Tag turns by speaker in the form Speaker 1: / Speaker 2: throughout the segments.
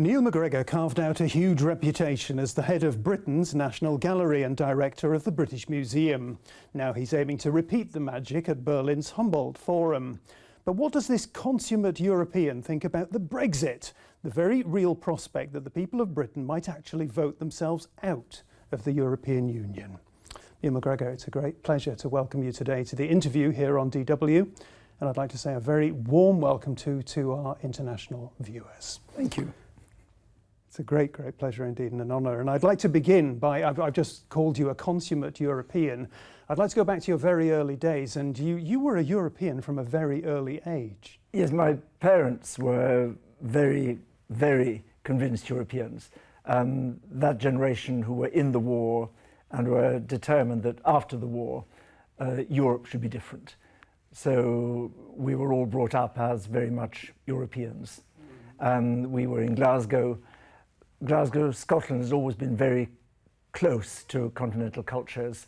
Speaker 1: Neil MacGregor carved out a huge reputation as the head of Britain's National Gallery and director of the British Museum. Now he's aiming to repeat the magic at Berlin's Humboldt Forum. But what does this consummate European think about the Brexit, the very real prospect that the people of Britain might actually vote themselves out of the European Union? Neil MacGregor, it's a great pleasure to welcome you today to the interview here on DW. And I'd like to say a very warm welcome to our international viewers.
Speaker 2: Thank you.
Speaker 1: It's a great pleasure indeed and an honour. And I'd like to begin by, I've just called you a consummate European. I'd like to go back to your very early days, and you were a European from a very early age.
Speaker 2: Yes, my parents were very, very convinced Europeans. That generation who were in the war and were determined that after the war, Europe should be different. So we were all brought up as very much Europeans. We were in Glasgow. Scotland has always been very close to continental cultures,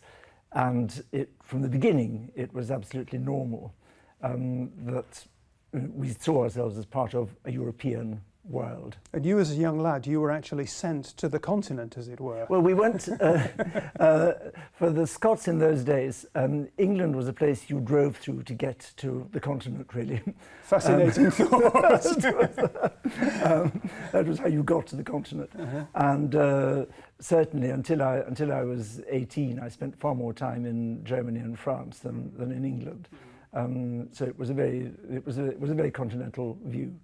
Speaker 2: and from the beginning it was absolutely normal that we saw ourselves as part of a European world.
Speaker 1: And you, as a young lad, you were actually sent to the continent, as it were.
Speaker 2: Well, we went, for the Scots in those days, England was a place you drove through to get to the continent, really.
Speaker 1: Fascinating thought.
Speaker 2: That was how you got to the continent. And certainly until I was 18, I spent far more time in Germany and France than in England. So it was a very continental view.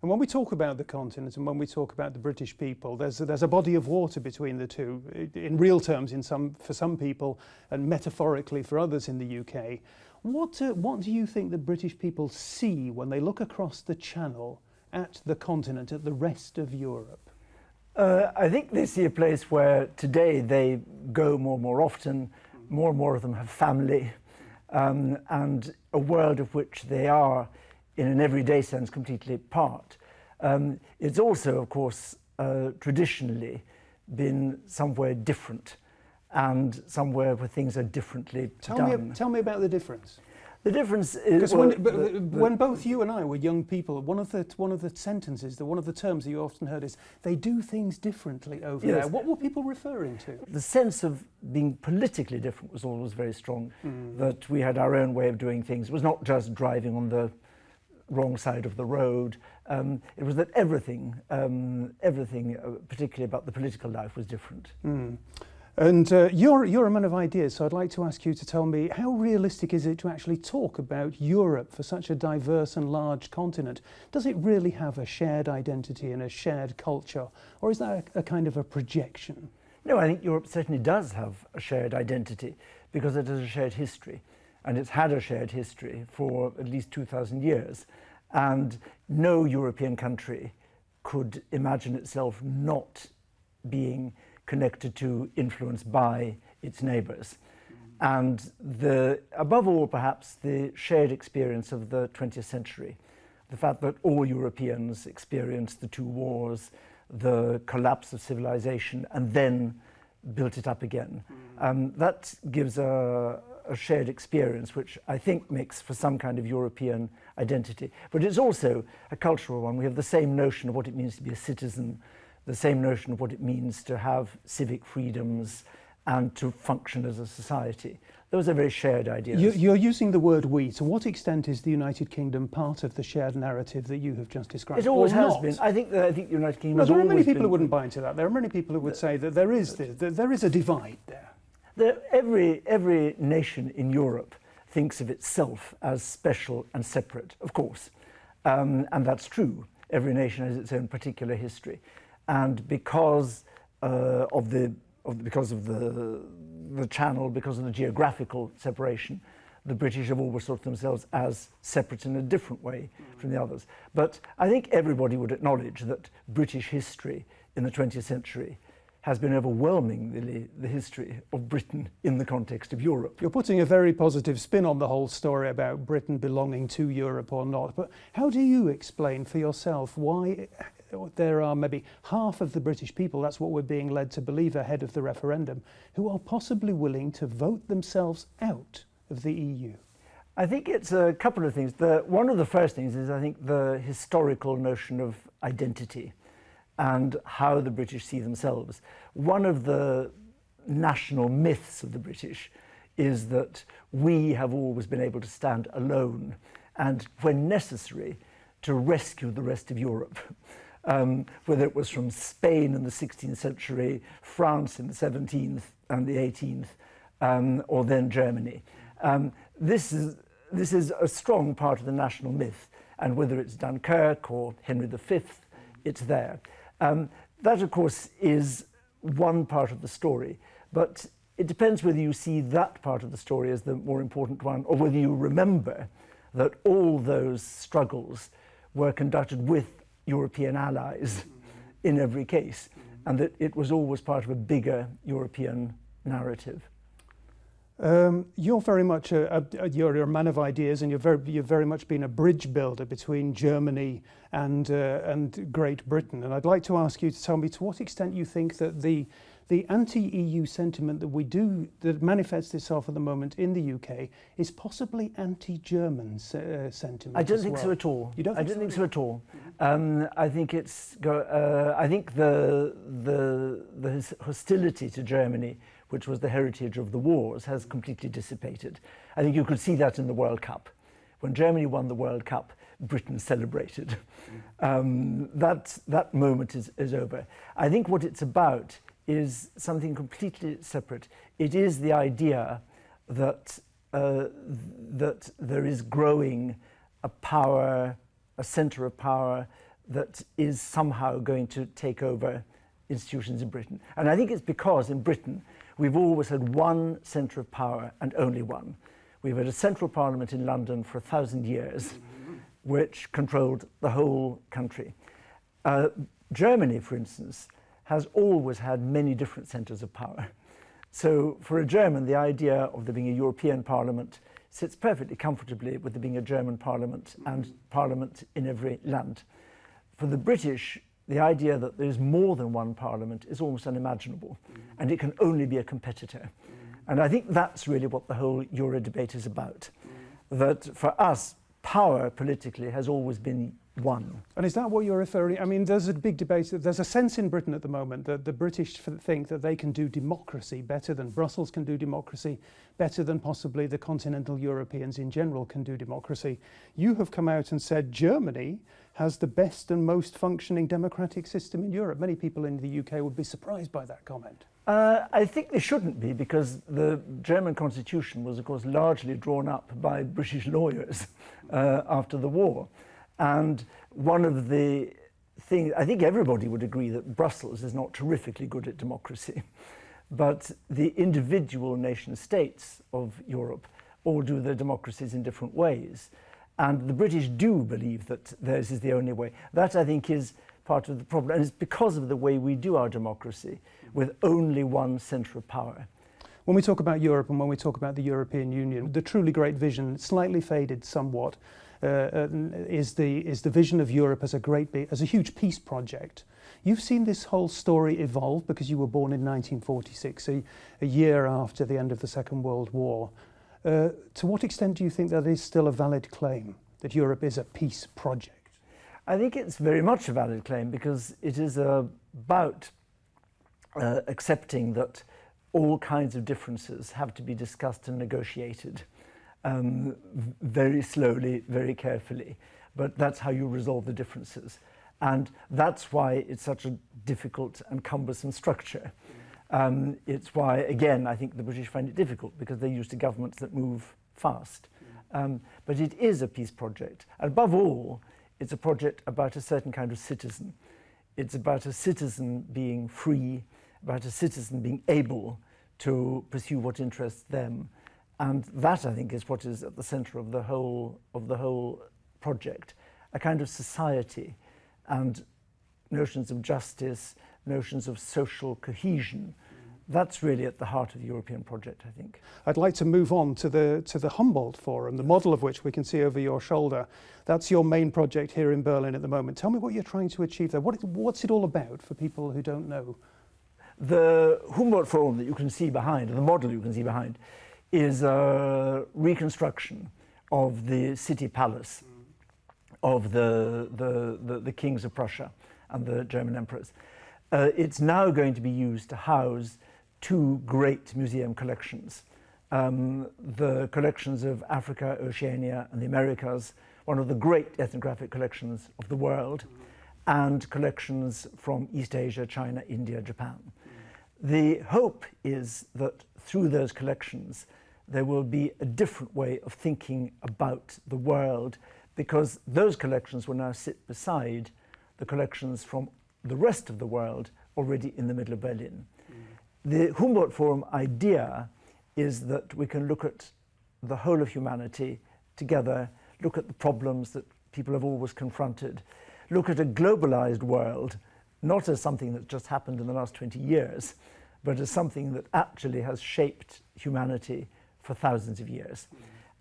Speaker 1: And when we talk about the continent and when we talk about the British people, there's a body of water between the two, in real terms for some people and metaphorically for others in the UK. What do you think the British people see when they look across the Channel at the continent, at the rest of Europe?
Speaker 2: I think they see a place where today they go more and more often, more and more of them have family, and a world of which they are, in an everyday sense, completely part. It's also, of course, traditionally been somewhere different and somewhere where things are differently done.
Speaker 1: Tell me about the difference.
Speaker 2: The difference is...
Speaker 1: Because when both you and I were young people, one of the sentences, one of the terms that you often heard is, they do things differently over there. What were people referring to?
Speaker 2: The sense of being politically different was always very strong, that we had our own way of doing things. It was not just driving on the wrong side of the road. It was that everything, particularly about the political life, was different.
Speaker 1: And you're a man of ideas, so I'd like to ask you to tell me, how realistic is it to actually talk about Europe for such a diverse and large continent? Does it really have a shared identity and a shared culture, or is that a kind of a projection?
Speaker 2: No, I think Europe certainly does have a shared identity because it has a shared history. And it's had a shared history for at least 2,000 years. And no European country could imagine itself not being connected to, influenced by its neighbours. And above all, perhaps, the shared experience of the 20th century, the fact that all Europeans experienced the two wars, the collapse of civilization, and then built it up again. That gives a shared experience, which I think makes for some kind of European identity. But it's also a cultural one. We have the same notion of what it means to be a citizen, the same notion of what it means to have civic freedoms and to function as a society. Those are very shared ideas.
Speaker 1: You're using the word we. To what extent is the United Kingdom part of the shared narrative that you have just described?
Speaker 2: It always has been. I think the United Kingdom has always been.
Speaker 1: There are many people who wouldn't buy into that. There are many people who would say that there is a divide there.
Speaker 2: Every nation in Europe thinks of itself as special and separate, of course, and that's true. Every nation has its own particular history, and because of the Channel, because of the geographical separation, the British have always thought of themselves as separate in a different way from the others. But I think everybody would acknowledge that British history in the 20th century has been overwhelmingly the history of Britain in the context of Europe.
Speaker 1: You're putting a very positive spin on the whole story about Britain belonging to Europe or not, but how do you explain for yourself why there are maybe half of the British people, that's what we're being led to believe ahead of the referendum, who are possibly willing to vote themselves out of the EU?
Speaker 2: I think it's a couple of things. One of the first things is, I think, the historical notion of identity. and how the British see themselves. One of the national myths of the British is that we have always been able to stand alone and, when necessary, to rescue the rest of Europe. Whether it was from Spain in the 16th century, France in the 17th and the 18th, or then Germany. This is a strong part of the national myth, and whether it's Dunkirk or Henry V, it's there. That, of course, is one part of the story, but it depends whether you see that part of the story as the more important one, or whether you remember that all those struggles were conducted with European allies in every case, and that it was always part of a bigger European narrative.
Speaker 1: You're very much you're a man of ideas, and you've very much been a bridge builder between Germany and Great Britain. And I'd like to ask you to tell me to what extent you think that the anti-EU sentiment that manifests itself at the moment in the UK is possibly anti-German sentiment.
Speaker 2: I don't think so at all.
Speaker 1: You don't think
Speaker 2: I don't think so at all. I think I think the hostility to Germany, which was the heritage of the wars, has completely dissipated. I think you could see that in the World Cup. When Germany won the World Cup, Britain celebrated. That moment is over. I think what it's about is something completely separate. It is the idea that that there is growing a power, a centre of power that is somehow going to take over institutions in Britain. And I think it's because in Britain we've always had one centre of power and only one. We've had a central parliament in London for 1,000 years, which controlled the whole country. Germany, for instance, has always had many different centres of power. So for a German, the idea of there being a European Parliament sits perfectly comfortably with there being a German Parliament and Parliament in every land. For the British, the idea that there's more than one Parliament is almost unimaginable, and it can only be a competitor. And I think that's really what the whole Euro debate is about. That for us, power politically has always been one.
Speaker 1: And is that what you're referring? I mean, there's a big debate. There's a sense in Britain at the moment that the British think that they can do democracy better than Brussels can do democracy, better than possibly the continental Europeans in general can do democracy. You have come out and said Germany has the best and most functioning democratic system in Europe. Many people in the UK would be surprised by that comment.
Speaker 2: I think they shouldn't be, because the German constitution was, of course, largely drawn up by British lawyers after the war. And one of the things, I think everybody would agree that Brussels is not terrifically good at democracy, but the individual nation states of Europe all do their democracies in different ways. And the British do believe that theirs is the only way. That, I think, is part of the problem. And it's because of the way we do our democracy, with only one centre of power.
Speaker 1: When we talk about Europe and when we talk about the European Union, the truly great vision, slightly faded somewhat, is the vision of Europe as a huge peace project. You've seen this whole story evolve because you were born in 1946, a year after the end of the Second World War. To what extent do you think that is still a valid claim, that Europe is a peace project?
Speaker 2: I think it's very much a valid claim, because it is about accepting that all kinds of differences have to be discussed and negotiated. Very slowly, very carefully, but that's how you resolve the differences. And that's why it's such a difficult and cumbersome structure. It's why, again, I think the British find it difficult, because they're used to governments that move fast. But it is a peace project. And above all, it's a project about a certain kind of citizen. It's about a citizen being free, about a citizen being able to pursue what interests them. And that, I think, is what is at the centre of the whole project, a kind of society and notions of justice, notions of social cohesion. That's really at the heart of the European project, I think.
Speaker 1: I'd like to move on to the Humboldt Forum, the model of which we can see over your shoulder. That's your main project here in Berlin at the moment. Tell me what you're trying to achieve there. What's it all about for people who don't know?
Speaker 2: The Humboldt Forum that you can see behind, the model you can see behind, is a reconstruction of the city palace of the kings of Prussia and the German emperors. It's now going to be used to house two great museum collections. The collections of Africa, Oceania, and the Americas, one of the great ethnographic collections of the world, and collections from East Asia, China, India, Japan. The hope is that through those collections, there will be a different way of thinking about the world, because those collections will now sit beside the collections from the rest of the world already in the middle of Berlin. The Humboldt Forum idea is that we can look at the whole of humanity together, look at the problems that people have always confronted, look at a globalized world, not as something that just happened in the last 20 years, but as something that actually has shaped humanity for thousands of years.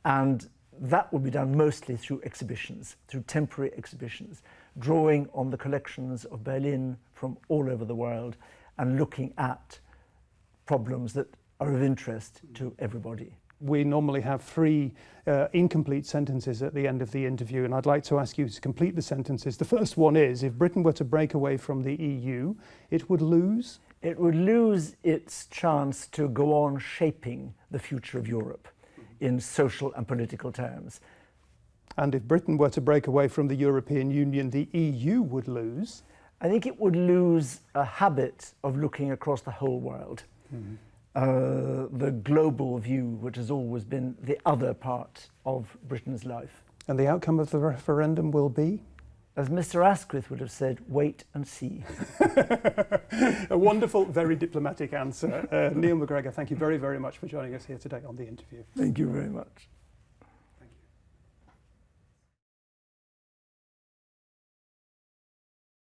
Speaker 2: And that will be done mostly through exhibitions, through temporary exhibitions, drawing on the collections of Berlin from all over the world and looking at problems that are of interest to everybody.
Speaker 1: We normally have three incomplete sentences at the end of the interview, and I'd like to ask you to complete the sentences. The first one is, if Britain were to break away from the EU, it would lose?
Speaker 2: It would lose its chance to go on shaping the future of Europe in social and political terms.
Speaker 1: And if Britain were to break away from the European Union, the EU would lose?
Speaker 2: I think it would lose a habit of looking across the whole world. The global view, which has always been the other part of Britain's life.
Speaker 1: And the outcome of the referendum will be?
Speaker 2: As Mr. Asquith would have said, wait and see.
Speaker 1: A wonderful, very diplomatic answer. Neil MacGregor, thank you very, very much for joining us here today on The Interview.
Speaker 2: Thank you very much.